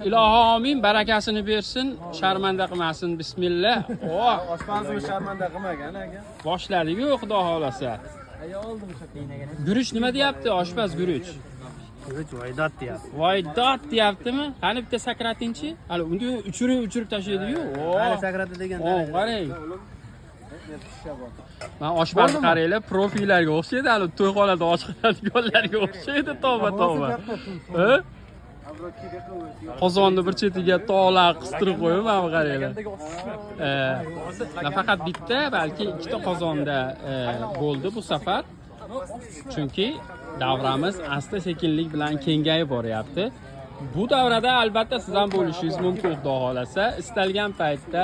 Ilohi amin, barakasini bersin, sharmanda qilmasin. Bismillah. Oh, Oshpazimiz sharmanda qilmagan aka. boshladiku xudo xolasa. Guruch nima deyapti oshpaz guruch? Guruch voydot deyapti. Voydot deyaptimi? Qani bitta sakratingchi? Hali unda uchirib tashlaydi-yu. Hali sakrati degan. Oh, qarang. Men oshpazni qaranglar, profillarga o'xshaydi, hali to'yxonada oshqiladiganlarga o'xshaydi, tavba. Ha? Qozonni bir chetiga tog'lar qistirib qo'yib, mana qaranglar. Nafaqat bitta, balki ikkita qozonda bo'ldi bu safar. Chunki davramiz asta-sekinlik bilan kengayib boryapti. Bu davrada albatta siz ham bo'lishingiz mumkin, xudo xolasa. Istalgan paytda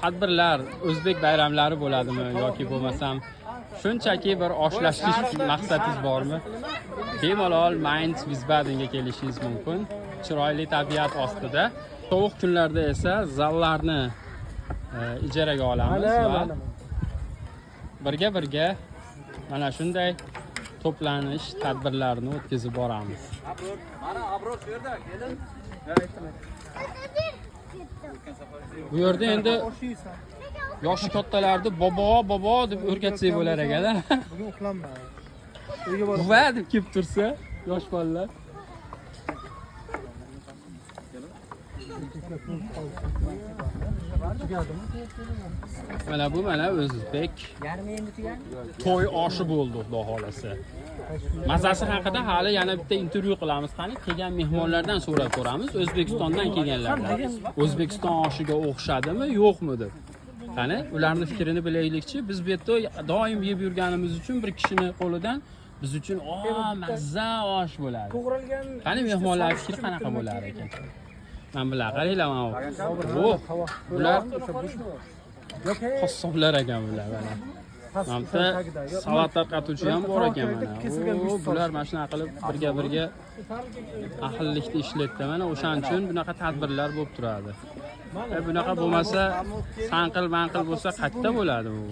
tadbirlar, o'zbek bayramlari bo'ladimi yoki bo'lmasam shunchaki bir oshlashlik maqsadingiz bormi? Bemalol Mainz Wiesbadenga kelishingiz mumkin. Chiroyli tabiat ostida. Sovuq kunlarda esa zallarni ijaraga olamiz va birga mana shunday to'planish tadbirlarini o'tkazib boramiz. Mana Abror shu yerda, kelin. Bu yerda endi yoshi kattalarni bobo deb o'rgatsak bo'lar ekan-a. Bugun uxlanma. Buva deb kelib tursa, yosh bolalar. Mana o'zbek to'y oshi bo'ldi, xudo xolasa. Mazasi haqida hali yana bitta intervyu qilamiz. Qani kelgan mehmonlardan so'rab ko'ramiz, O'zbekistondan kelganlardan. O'zbekiston oshiga o'xshadimi, yo'qmi deb. Qani ularning fikrini bilaylikchi. Biz bu yerda doim yeb yurganimiz uchun bir kishini qo'lidan biz uchun mazza osh bo'ladi. Qani mehmonlar fikri qanaqa bo'lar ekan? Men bilan qaranglar mana bu. Bular qassoblar ekan bular mana. Mana salat tarqatuvchi ham bor ekan mana. Bular mana shunaqa qilib birga ahillikda ishlaydi. Mana o'shaning uchun bunaqa tadbirlar bo'lib turadi. Bunaqa bo'lmasa, sanqil bo'lsa qayerda bo'ladi bu?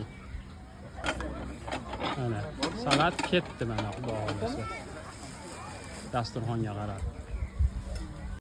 Mana salat ketdi mana xudo xolasa. Dasturxonga qarab.